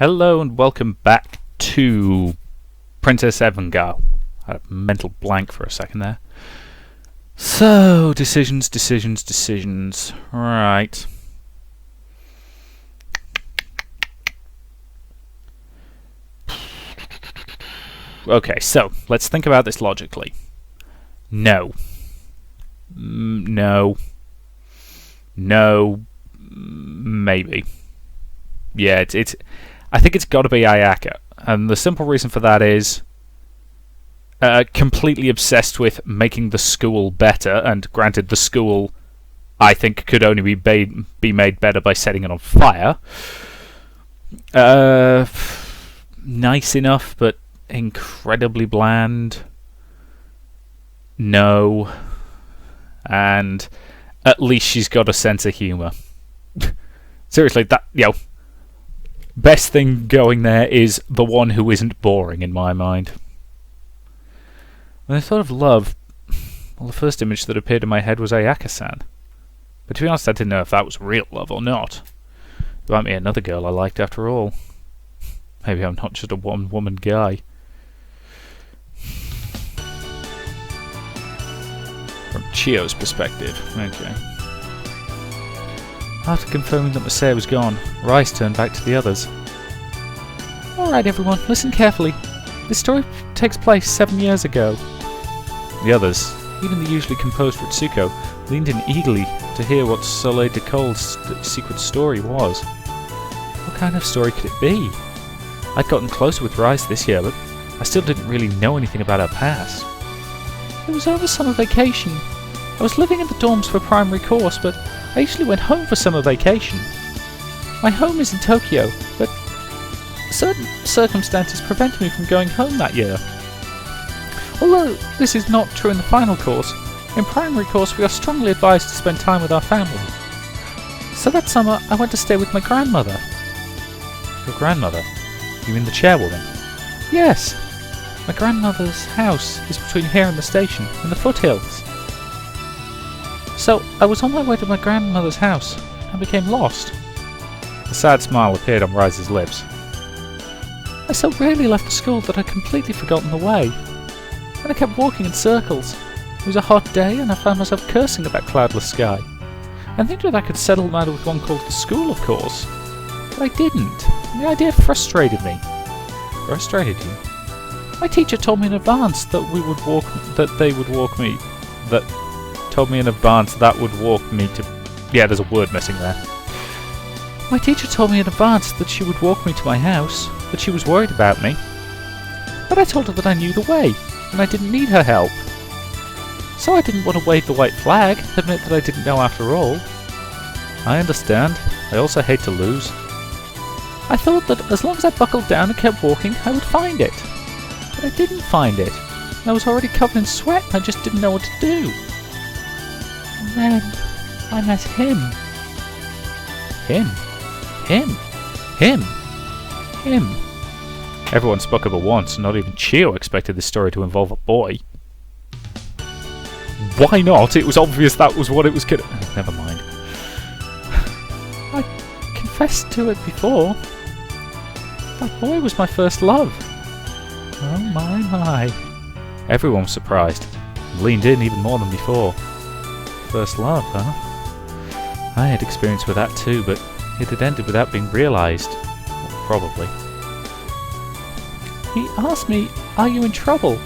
Hello and welcome back to Princess Evangile. I had a mental blank for a second there. So, decisions. Right. Okay, so let's think about this logically. No. No. Maybe. Yeah, it's. I think it's got to be Ayaka, and the simple reason for that is completely obsessed with making the school better. And granted, the school, I think, could only be made better by setting it on fire. Nice enough, but incredibly bland. No. And at least she's got a sense of humour. Seriously, best thing going there is the one who isn't boring in my mind. When I thought of love, well, the first image that appeared in my head was Ayaka-san. But to be honest, I didn't know if that was real love or not. There might be another girl I liked after all. Maybe I'm not just a one-woman guy. From Chio's perspective, okay. After confirming that Masaya was gone, Rice turned back to the others. Alright everyone, listen carefully. This story takes place 7 years ago. The others, even the usually composed Ritsuko, leaned in eagerly to hear what Soleil de Cole's secret story was. What kind of story could it be? I'd gotten closer with Rice this year, but I still didn't really know anything about her past. It was over summer vacation. I was living in the dorms for primary course, but I usually went home for summer vacation. My home is in Tokyo, but certain circumstances prevented me from going home that year. Although this is not true in the final course, in primary course we are strongly advised to spend time with our family. So that summer I went to stay with my grandmother. Your grandmother? You mean the chairwoman? Yes. My grandmother's house is between here and the station, in the foothills. So, I was on my way to my grandmother's house, and became lost. A sad smile appeared on Rise's lips. I so rarely left the school that I'd completely forgotten the way. And I kept walking in circles. It was a hot day, and I found myself cursing at that cloudless sky. And thinking that I could settle the matter with one called the school, of course. But I didn't, and the idea frustrated me. Frustrated you? My teacher told me in advance that would walk me to... Yeah, there's a word missing there. My teacher told me in advance that she would walk me to my house, that she was worried about me. But I told her that I knew the way, and I didn't need her help. So I didn't want to wave the white flag, admit that I didn't know after all. I understand. I also hate to lose. I thought that as long as I buckled down and kept walking, I would find it. But I didn't find it. I was already covered in sweat and I just didn't know what to do. And then I met him. Him. Everyone spoke of it once, and not even Chio expected this story to involve a boy. Why not? It was obvious that was what it was gonna... Never mind. I confessed to it before. That boy was my first love. Oh my. Everyone was surprised, and leaned in even more than before. First love, huh? I had experience with that too, but it had ended without being realised. Well, probably. He asked me, "Are you in trouble?"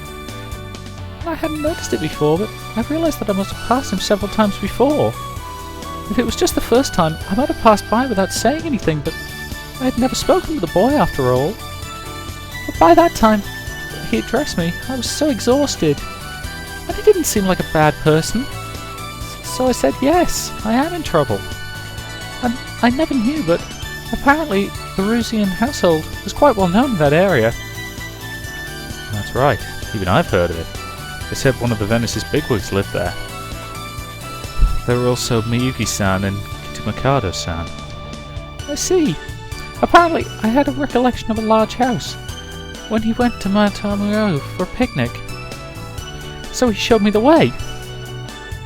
I hadn't noticed it before, but I realised that I must have passed him several times before. If it was just the first time, I might have passed by without saying anything, but I had never spoken to the boy after all. But by that time, he addressed me. I was so exhausted. And he didn't seem like a bad person. So I said, yes, I am in trouble. And I never knew, but apparently the Rusian household was quite well known in that area. That's right, even I've heard of it. They said one of the Venice's bigwigs lived there. There were also Miyuki-san and Kitamakado-san. I see. Apparently I had a recollection of a large house when he went to Matamuro for a picnic. So he showed me the way.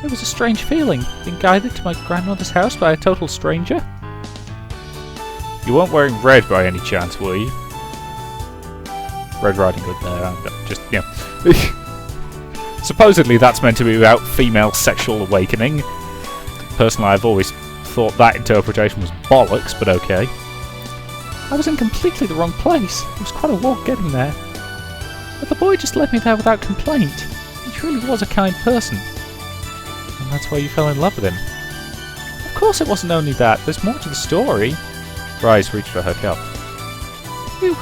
It was a strange feeling, being guided to my grandmother's house by a total stranger. You weren't wearing red by any chance, were you? Red Riding Hood there, just, you know. Supposedly that's meant to be about female sexual awakening. Personally, I've always thought that interpretation was bollocks, but okay. I was in completely the wrong place. It was quite a walk getting there. But the boy just led me there without complaint. He truly was a kind person. And that's why you fell in love with him. Of course it wasn't only that. There's more to the story. Rise reached for her cup. Phew,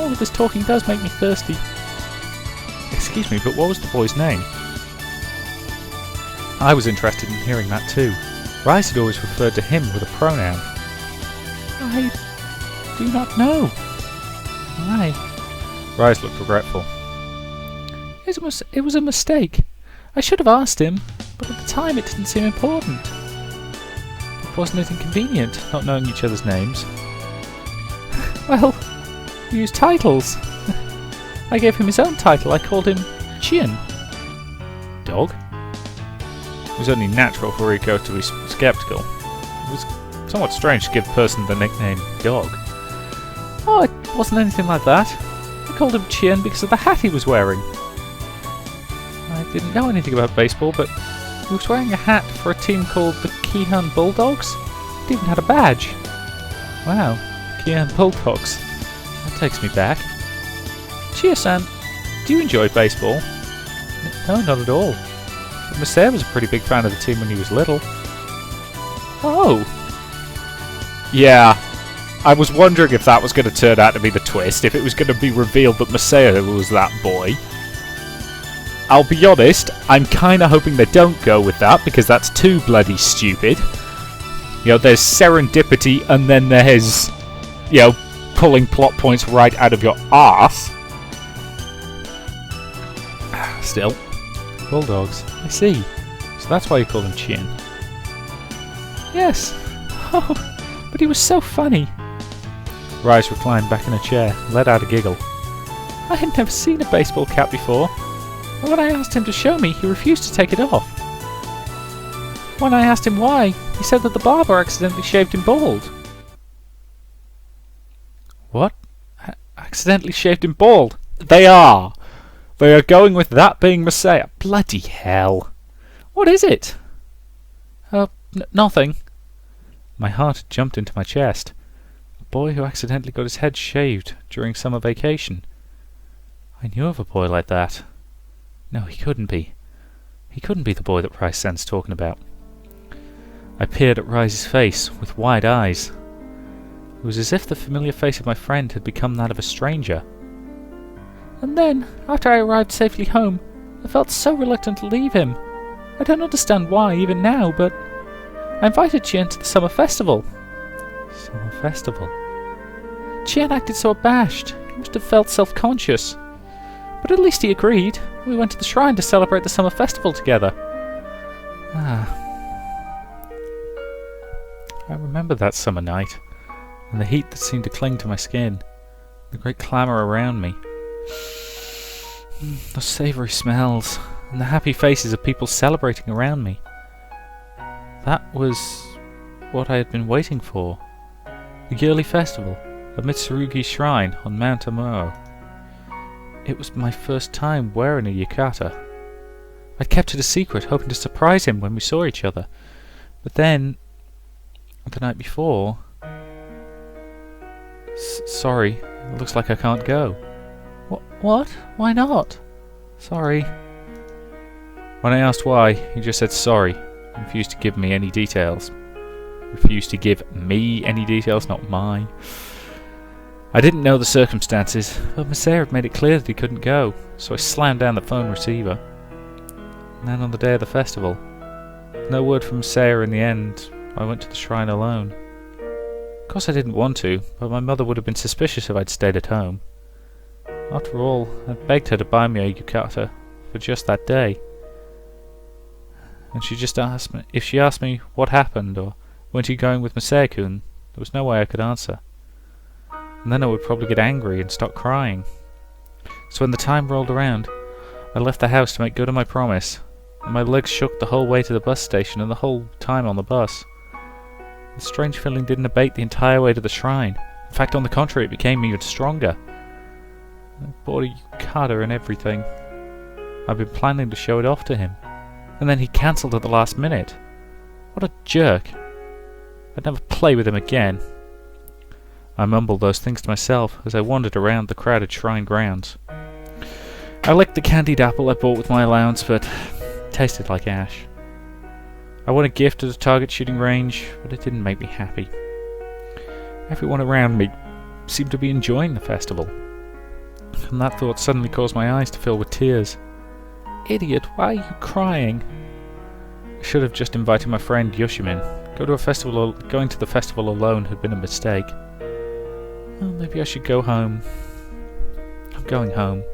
all of this talking does make me thirsty. Excuse me, but what was the boy's name? I was interested in hearing that too. Rise had always referred to him with a pronoun. I do not know. Why? Rise looked regretful. It was a mistake. I should have asked him, but at the time it didn't seem important. But wasn't it inconvenient, not knowing each other's names? Well, we used titles. I gave him his own title. I called him Chien. Dog? It was only natural for Rico to be sceptical. It was somewhat strange to give a person the nickname Dog. Oh, it wasn't anything like that. I called him Chien because of the hat he was wearing. I didn't know anything about baseball, but he was wearing a hat for a team called the Keehan Bulldogs. It even had a badge. Wow, Keehan Bulldogs. That takes me back. Chia-san, do you enjoy baseball? No, not at all. But Masaya was a pretty big fan of the team when he was little. Oh! Yeah, I was wondering if that was going to turn out to be the twist, if it was going to be revealed that Masaya was that boy. I'll be honest, I'm kind of hoping they don't go with that, because that's too bloody stupid. You know, there's serendipity, and then there's, you know, pulling plot points right out of your arse. Still. Bulldogs. I see. So that's why you call him Chien. Yes. Oh, but he was so funny. Rise reclined back in a chair, let out a giggle. I had never seen a baseball cap before, and when I asked him to show me, he refused to take it off. When I asked him why, he said that the barber accidentally shaved him bald. What? Accidentally shaved him bald? They are! They are going with that being Messiah. Bloody hell. What is it? Nothing. My heart had jumped into my chest. A boy who accidentally got his head shaved during summer vacation. I knew of a boy like that. No, he couldn't be. He couldn't be the boy that Rice Sen's talking about. I peered at Rice's face with wide eyes. It was as if the familiar face of my friend had become that of a stranger. And then, after I arrived safely home, I felt so reluctant to leave him. I don't understand why, even now, but I invited Chien to the summer festival. Summer festival? Chien acted so abashed. He must have felt self-conscious. But at least he agreed. We went to the shrine to celebrate the summer festival together. I remember that summer night, and the heat that seemed to cling to my skin, the great clamour around me. The savoury smells, and the happy faces of people celebrating around me. That was what I had been waiting for. The yearly festival at Mitsurugi's shrine on Mount Amuro. It was my first time wearing a yukata. I'd kept it a secret, hoping to surprise him when we saw each other. But then, the night before... Sorry, it looks like I can't go. What? Why not? Sorry. When I asked why, he just said sorry. Refused to give me any details. Refused to give me any details, not mine. I didn't know the circumstances, but Masaya had made it clear that he couldn't go, so I slammed down the phone receiver. And then on the day of the festival, with no word from Masaya in the end, I went to the shrine alone. Of course I didn't want to, but my mother would have been suspicious if I'd stayed at home. After all, I begged her to buy me a yukata for just that day. And she just asked me, if she asked me what happened or weren't you going with Masaya-kun, there was no way I could answer. And then I would probably get angry and start crying. So when the time rolled around, I left the house to make good on my promise, and my legs shook the whole way to the bus station and the whole time on the bus. The strange feeling didn't abate the entire way to the shrine, In fact, on the contrary, it became me even stronger. I bought a yukata and everything. I've been planning to show it off to him. And then he cancelled at the last minute. What a jerk. I'd never play with him again. I mumbled those things to myself as I wandered around the crowded shrine grounds. I licked the candied apple I bought with my allowance, but it tasted like ash. I won a gift at a target shooting range, but it didn't make me happy. Everyone around me seemed to be enjoying the festival, and that thought suddenly caused my eyes to fill with tears. Idiot, why are you crying? I should have just invited my friend Yoshimin. Going to the festival alone had been a mistake. Well, maybe I should go home. I'm going home.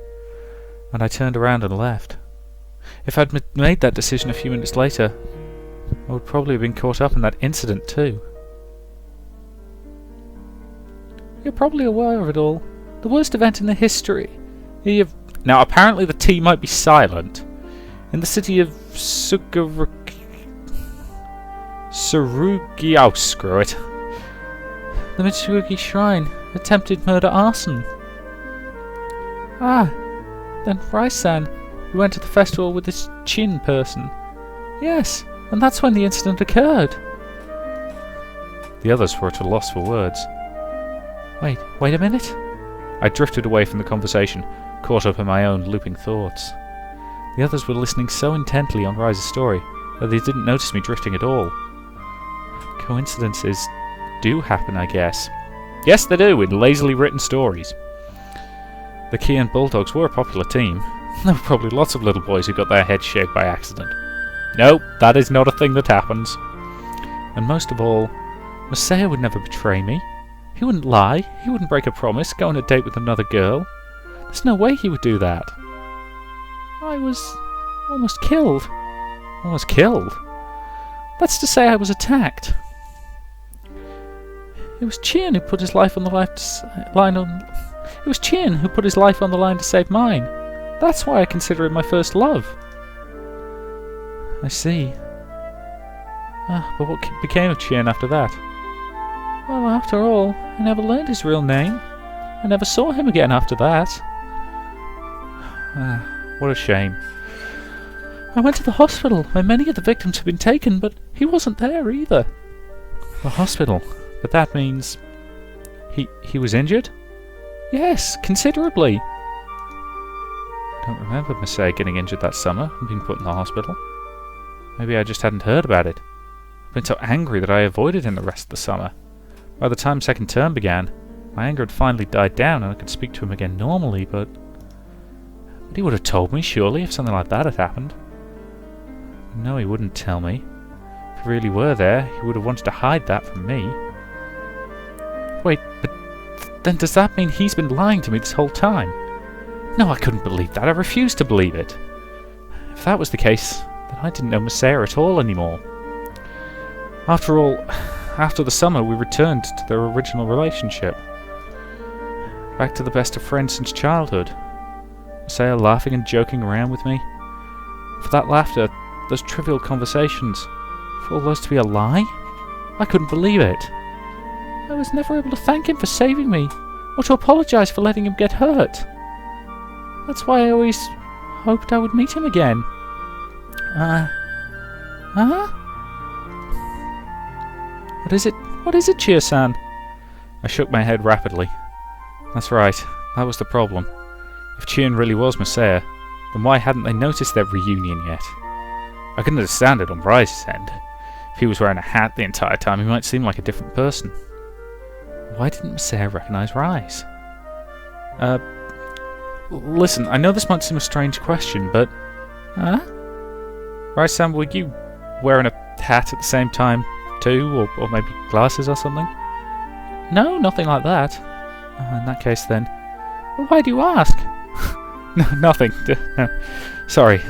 And I turned around and left. If I'd made that decision a few minutes later, I would probably have been caught up in that incident too. You're probably aware of it all. The worst event in the history. Now, apparently the T might be silent. In the city of Surugi... Oh, screw it. The Mitsurugi Shrine. Attempted murder arson. Ah, then Rai-san, you went to the festival with this Chin person. Yes, and that's when the incident occurred. The others were at a loss for words. Wait a minute. I drifted away from the conversation, caught up in my own looping thoughts. The others were listening so intently on Rai's story that they didn't notice me drifting at all. Coincidences do happen, I guess. Yes, they do, in lazily written stories. The Kian Bulldogs were a popular team. There were probably lots of little boys who got their heads shaved by accident. Nope, that is not a thing that happens. And most of all, Masaya would never betray me. He wouldn't lie, he wouldn't break a promise, go on a date with another girl. There's no way he would do that. I was almost killed. Almost killed? That's to say I was attacked. It was Chien who put his life on the line to save mine. That's why I consider him my first love. I see. But what became of Chien after that? Well, after all, I never learned his real name. I never saw him again after that. What a shame. I went to the hospital where many of the victims had been taken, but he wasn't there either. The hospital? But that means... He was injured? Yes, considerably. I don't remember Masaya getting injured that summer and being put in the hospital. Maybe I just hadn't heard about it. I've been so angry that I avoided him the rest of the summer. By the time second term began, my anger had finally died down and I could speak to him again normally, but he would have told me, surely, if something like that had happened. No, he wouldn't tell me. If he really were there, he would have wanted to hide that from me. Wait, but then does that mean he's been lying to me this whole time? No, I couldn't believe that. I refused to believe it. If that was the case, then I didn't know Masaya at all anymore. After all, after the summer we returned to their original relationship. Back to the best of friends since childhood. Masaya laughing and joking around with me. For that laughter, those trivial conversations, for all those to be a lie? I couldn't believe it. I was never able to thank him for saving me, or to apologise for letting him get hurt. That's why I always hoped I would meet him again. What is it? What is it, Chie-san? I shook my head rapidly. That's right, that was the problem. If Chien really was Masaya, then why hadn't they noticed their reunion yet? I couldn't understand it on Bryce's end. If he was wearing a hat the entire time, he might seem like a different person. Why didn't Masaya recognise Rise? Listen, I know this might seem a strange question, but... Rise-san, were you wearing a hat at the same time too, or maybe glasses or something? No, nothing like that. In that case then... Well, why do you ask? No, nothing. No. Sorry.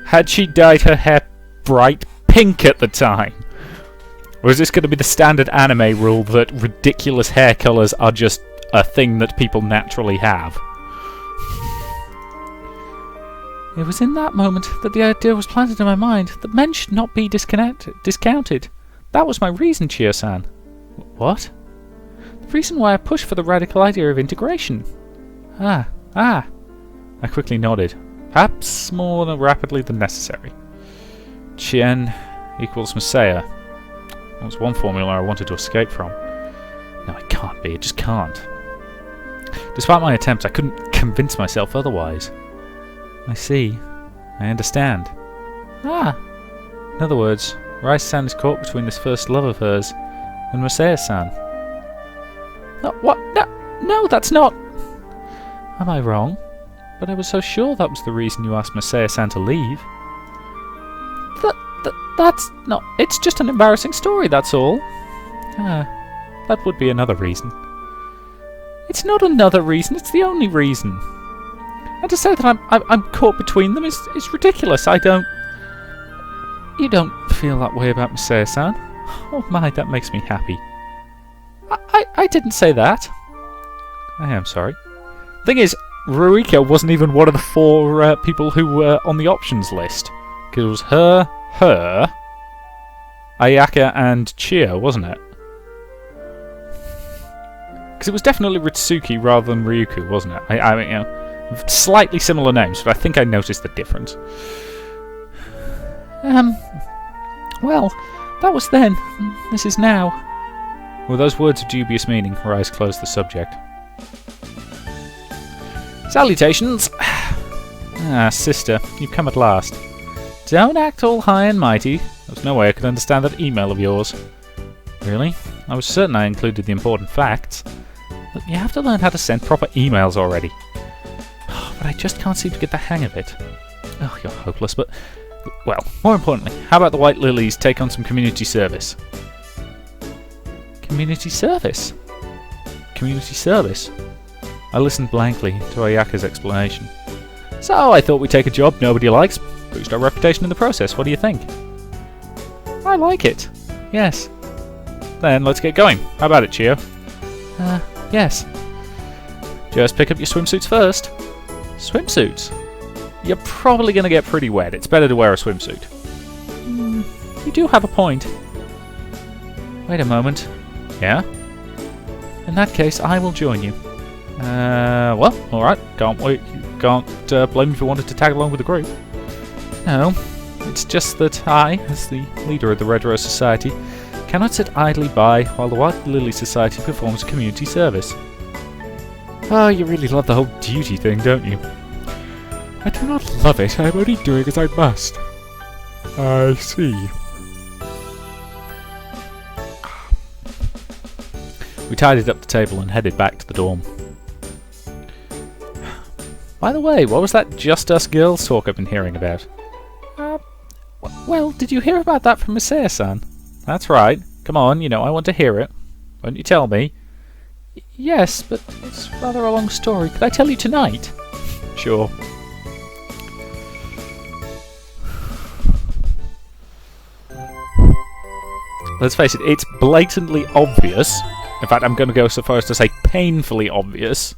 Had she dyed her hair bright pink at the time? Or is this going to be the standard anime rule that ridiculous hair colours are just a thing that people naturally have? It was in that moment that the idea was planted in my mind that men should not be discounted. That was my reason, Chie-san. What? The reason why I push for the radical idea of integration. Ah. I quickly nodded, perhaps more rapidly than necessary. Chien equals Messiah. That was one formula I wanted to escape from. No, it can't be. It just can't. Despite my attempts, I couldn't convince myself otherwise. I see. I understand. In other words, Rice-san is caught between this first love of hers and Messiah-san. What? No, that's not... Am I wrong? But I was so sure that was the reason you asked Messiah-san to leave. That's not... It's just an embarrassing story, that's all. That would be another reason. It's not another reason, it's the only reason. And to say that I'm caught between them is ridiculous. I don't... You don't feel that way about Messiah-san? Oh my, that makes me happy. I didn't say that. I am sorry. Thing is, Ruika wasn't even one of the 4 people who were on the options list. Because it was her, Ayaka, and Chio, wasn't it? Because it was definitely Ritsuki rather than Ryuku, wasn't it? I mean, you know, slightly similar names, but I think I noticed the difference. Well, that was then. This is now. With those words of dubious meaning, her eyes closed the subject. Salutations! Sister, you've come at last. Don't act all high and mighty. There's no way I could understand that email of yours. Really? I was certain I included the important facts. Look, you have to learn how to send proper emails already. But I just can't seem to get the hang of it. Oh, you're hopeless, but... Well, more importantly, how about the White Lilies take on some community service? Community service? Community service? I listened blankly to Ayaka's explanation. So, I thought we'd take a job nobody likes, boost our reputation in the process. What do you think? I like it. Yes. Then, let's get going. How about it, Chio? Yes. Just pick up your swimsuits first. Swimsuits? You're probably going to get pretty wet. It's better to wear a swimsuit. You do have a point. Wait a moment. Yeah? In that case, I will join you. Well, alright. Can't wait. You can't blame me for wanting to tag along with the group. No. It's just that I, as the leader of the Red Rose Society, cannot sit idly by while the White Lily Society performs community service. Oh, you really love the whole duty thing, don't you? I do not love it. I am only doing as I must. I see. We tidied up the table and headed back to the dorm. By the way, what was that Just Us Girls talk I've been hearing about? Well, did you hear about that from Messiah-san? That's right. Come on, you know I want to hear it. Won't you tell me? Yes, but it's rather a long story. Could I tell you tonight? Sure. Let's face it, it's blatantly obvious. In fact, I'm going to go so far as to say painfully obvious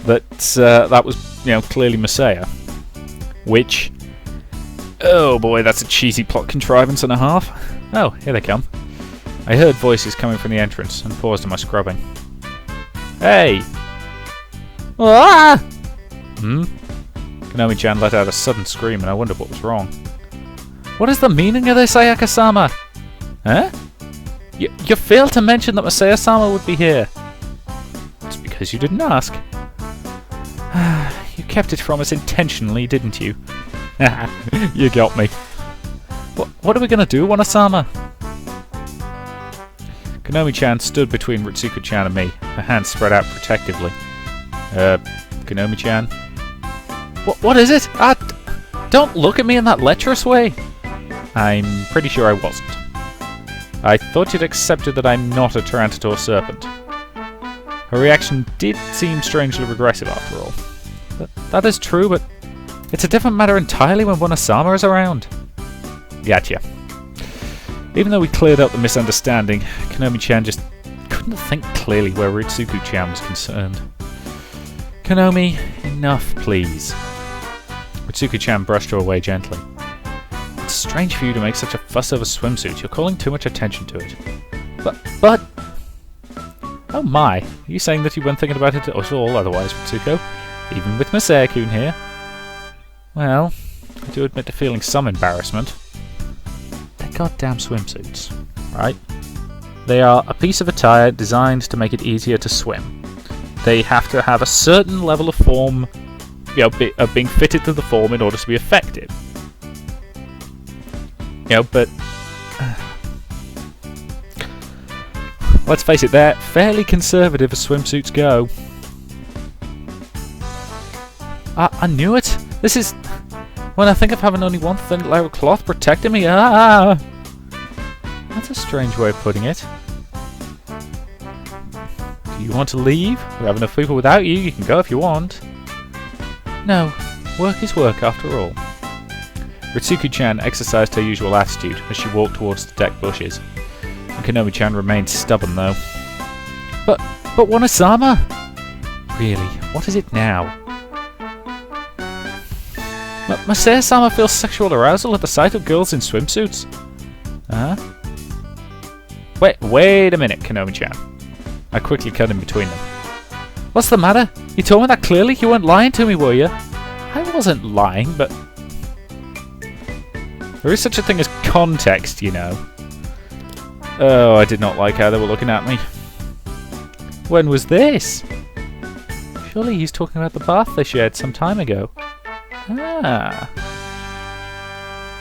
that that was, you know, clearly Messiah. Which, oh boy, that's a cheesy plot contrivance and a half. Oh, here they come. I heard voices coming from the entrance and paused in my scrubbing. Hey! Ah! Konomi-chan let out a sudden scream and I wondered what was wrong. What is the meaning of this, Ayaka-sama? Huh? You failed to mention that Messiah-sama would be here. It's because you didn't ask. You kept it from us intentionally, didn't you? You got me. What are we going to do, Wana-sama? Konomi-chan stood between Ritsuko-chan and me, her hands spread out protectively. Konomi-chan? What is it? Don't look at me in that lecherous way. I'm pretty sure I wasn't. I thought you'd accepted that I'm not a Tyrannosaur serpent. Her reaction did seem strangely regressive after all. That is true, but it's a different matter entirely when Wana-sama is around. Gotcha. Even though we cleared up the misunderstanding, Konomi-chan just couldn't think clearly where Ritsuko-chan was concerned. Konomi, enough, please. Ritsuko-chan brushed her away gently. It's strange for you to make such a fuss over swimsuits. You're calling too much attention to it. But... Oh my, are you saying that you weren't thinking about it at all otherwise, Ritsuko? Even with Masaya-kun here? Well, I do admit to feeling some embarrassment. They're goddamn swimsuits, right? They are a piece of attire designed to make it easier to swim. They have to have a certain level of form, of being fitted to the form in order to be effective. But let's face it, they're fairly conservative as swimsuits go. I knew it. This is when I think of having only one thin layer of cloth protecting me. That's a strange way of putting it. Do you want to leave? We have enough people without you. You can go if you want. No, work is work after all. Ritsuko-chan exercised her usual attitude as she walked towards the deck bushes. And Konomi-chan remained stubborn though. But Wanasama? Really, what is it now? Masaya-sama feels sexual arousal at the sight of girls in swimsuits. Huh? Wait a minute, Konomi-chan. I quickly cut in between them. What's the matter? You told me that clearly. You weren't lying to me, were you? I wasn't lying, but there is such a thing as context, you know. Oh, I did not like how they were looking at me. When was this? Surely he's talking about the bath they shared some time ago. Ah.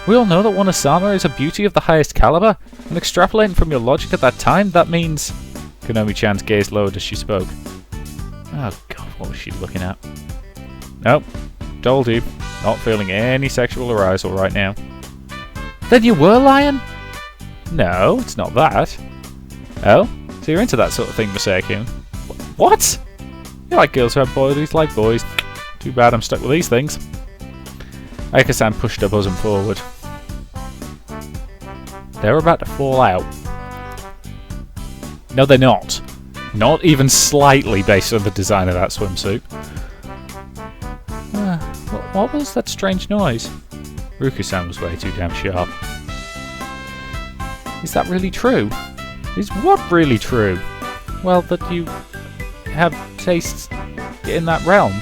We all know that Wanasama is a beauty of the highest caliber, and extrapolating from your logic at that time, that means... Konomi-chan's gaze lowered as she spoke. Oh god, what was she looking at? Nope. Told you. Not feeling any sexual arousal right now. Then you were lying? No, it's not that. Oh? So you're into that sort of thing, Masaya-kun? What? You like girls who have bodies like boys. Too bad I'm stuck with these things. Ayaka-san pushed her bosom forward. They're about to fall out. No, they're not. Not even slightly based on the design of that swimsuit. What was that strange noise? Ruku-san was way too damn sharp. Is that really true? Is what really true? Well, that you have tastes in that realm.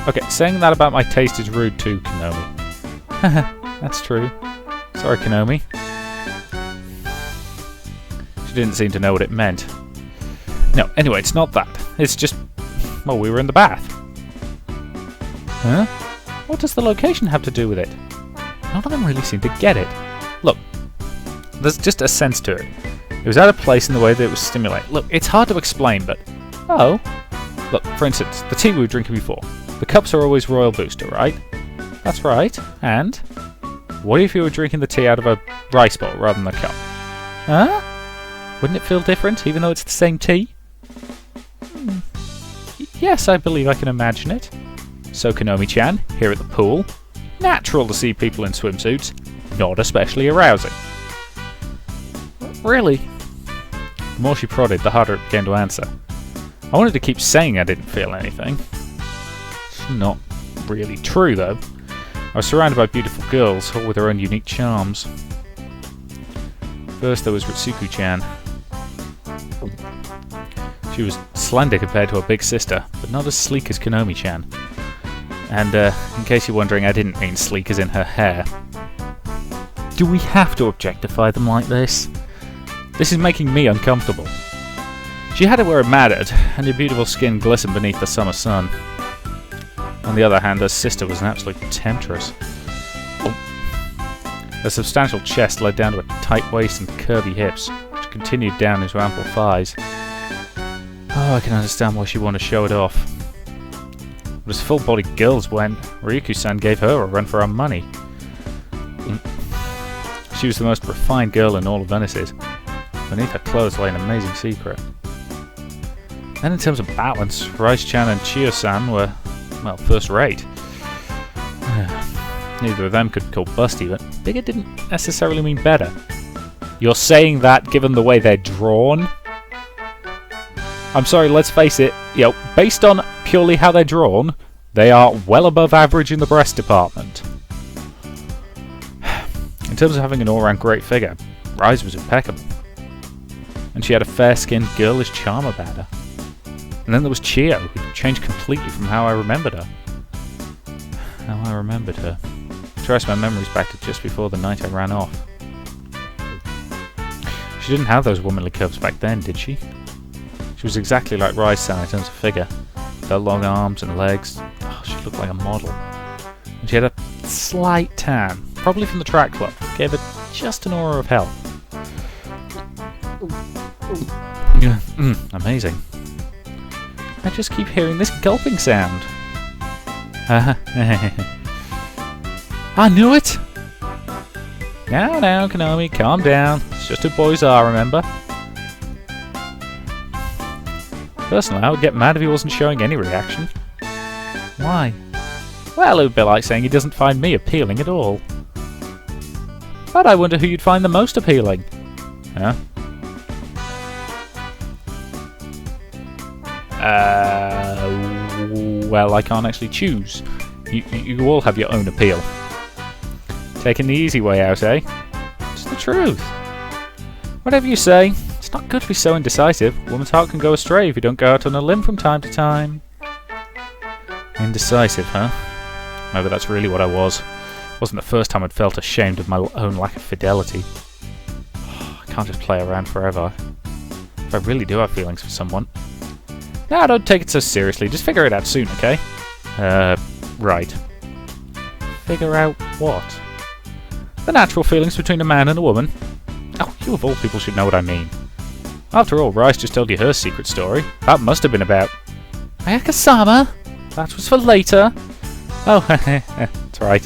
Okay, saying that about my taste is rude too, Konomi. That's true. Sorry, Konomi. She didn't seem to know what it meant. No, anyway, it's not that. It's just... well, we were in the bath. Huh? What does the location have to do with it? None of them really seem to get it. Look, there's just a sense to it. It was out of place in the way that it was stimulated. Look, it's hard to explain, but... oh. Look, for instance, the tea we were drinking before. The cups are always Royal Booster, right? That's right. And? What if you were drinking the tea out of a rice bowl rather than a cup? Huh? Wouldn't it feel different, even though it's the same tea? Yes, I believe I can imagine it. So, Konomi-chan, here at the pool, natural to see people in swimsuits, not especially arousing. Really? The more she prodded, the harder it began to answer. I wanted to keep saying I didn't feel anything. It's not really true, though. I was surrounded by beautiful girls, all with their own unique charms. First, there was Ritsuko-chan. She was slender compared to her big sister, but not as sleek as Konomi-chan. And, in case you're wondering, I didn't mean sleek as in her hair. Do we have to objectify them like this? This is making me uncomfortable. She had it where it mattered, and her beautiful skin glistened beneath the summer sun. On the other hand, her sister was an absolute temptress. Her substantial chest led down to a tight waist and curvy hips, which continued down into ample thighs. Oh, I can understand why she wanted to show it off. But as full-bodied girls went, Ryuko-san gave her a run for her money. She was the most refined girl in all of Venice's. Beneath her clothes lay an amazing secret. And in terms of balance, Rice-chan and Chiyo-san were, well, first-rate. Neither of them could be called busty, but bigger didn't necessarily mean better. You're saying that given the way they're drawn? I'm sorry, let's face it, based on purely how they're drawn, they are well above average in the breast department. In terms of having an all-round great figure, Rise was impeccable. and she had a fair-skinned, girlish charm about her. And then there was Chio, who changed completely from how I remembered her. Trace my memories back to just before the night I ran off. She didn't have those womanly curves back then, did she? She was exactly like Rise-san in terms of figure. Her long arms and legs. Oh, she looked like a model. And she had a slight tan, probably from the track club. Gave her just an aura of health. Amazing. I just keep hearing this gulping sound. I knew it! Now, Konami, calm down. It's just who boys are, remember? Personally, I would get mad if he wasn't showing any reaction. Why? Well, it would be like saying he doesn't find me appealing at all. But I wonder who you'd find the most appealing. Huh? Well, I can't actually choose. You all have your own appeal. Taking the easy way out, eh? It's the truth. Whatever you say, it's not good to be so indecisive. A woman's heart can go astray if you don't go out on a limb from time to time. Indecisive, huh? Maybe that's really what I was. It wasn't the first time I'd felt ashamed of my own lack of fidelity. I can't just play around forever. If I really do have feelings for someone. No, don't take it so seriously. Just figure it out soon, okay? Right. Figure out what? The natural feelings between a man and a woman. Oh, you of all people should know what I mean. After all, Rice just told you her secret story. That must have been about... Ayaka-sama? That was for later. Oh, that's right.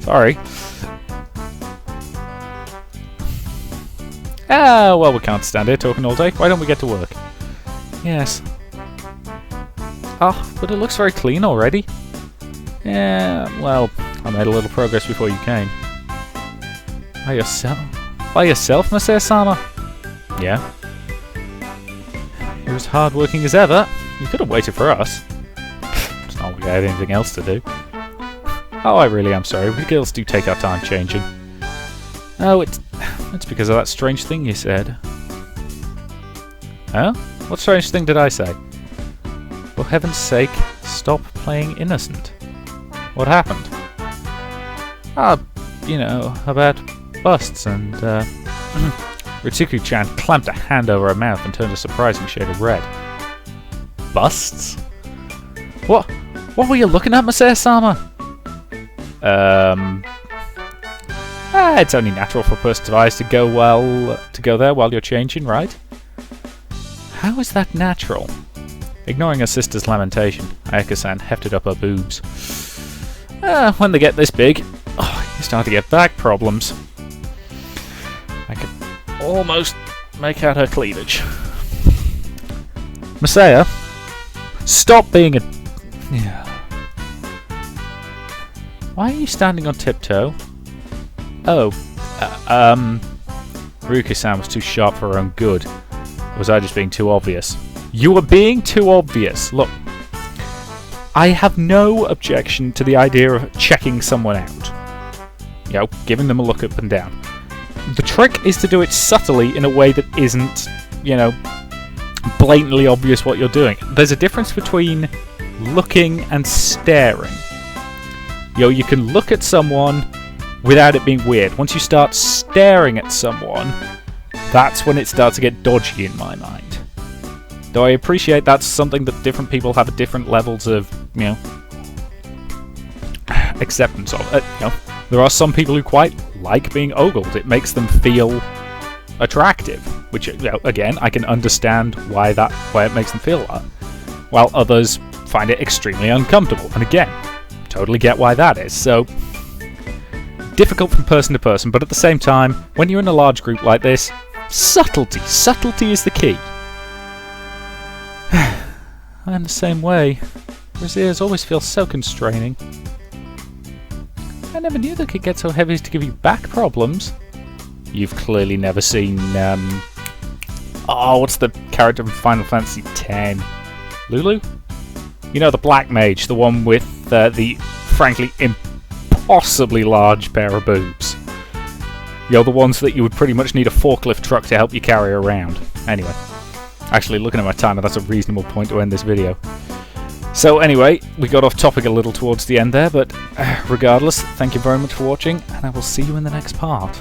Sorry. Ah, well, we can't stand here talking all day. Why don't we get to work? Yes. Oh, but it looks very clean already. Yeah, well, I made a little progress before you came. By yourself? By yourself, Masaya-sama? Yeah. You're as hard-working as ever. You could have waited for us. It's not like I had anything else to do. Oh, I really am sorry. We girls do take our time changing. Oh, it's because of that strange thing you said. Huh? What strange thing did I say? For heaven's sake, stop playing innocent. What happened? You know, about busts and, Ritsuku-chan clamped a hand over her mouth and turned a surprising shade of red. Busts? What were you looking at, Masaya-sama? It's only natural for a person's eyes to go there while you're changing, right? How is that natural? Ignoring her sister's lamentation, Ayaka-san hefted up her boobs. When they get this big, you start to get back problems. I can almost make out her cleavage. Masaya, stop being a... Yeah. Why are you standing on tiptoe? Oh, Ruka-san was too sharp for her own good. Or was I just being too obvious? You were being too obvious. Look, I have no objection to the idea of checking someone out. You know, giving them a look up and down. The trick is to do it subtly in a way that isn't, you know, blatantly obvious what you're doing. There's a difference between looking and staring. You know, you can look at someone without it being weird. Once you start staring at someone, that's when it starts to get dodgy in my mind. Though I appreciate that's something that different people have at different levels of, you know, acceptance of. You know, there are some people who quite like being ogled. It makes them feel attractive, which, you know, again, I can understand why it makes them feel that. While others find it extremely uncomfortable, and again, totally get why that is. So, difficult from person to person, but at the same time, when you're in a large group like this, subtlety is the key. I'm the same way. Braziers always feel so constraining. I never knew they could get so heavy as to give you back problems. You've clearly never seen, what's the character from Final Fantasy X? Lulu? You know, the Black Mage, the one with the frankly impossibly large pair of boobs. You know, the ones that you would pretty much need a forklift truck to help you carry around. Anyway. Actually, looking at my timer, that's a reasonable point to end this video. So anyway, we got off topic a little towards the end there, but regardless, thank you very much for watching, and I will see you in the next part.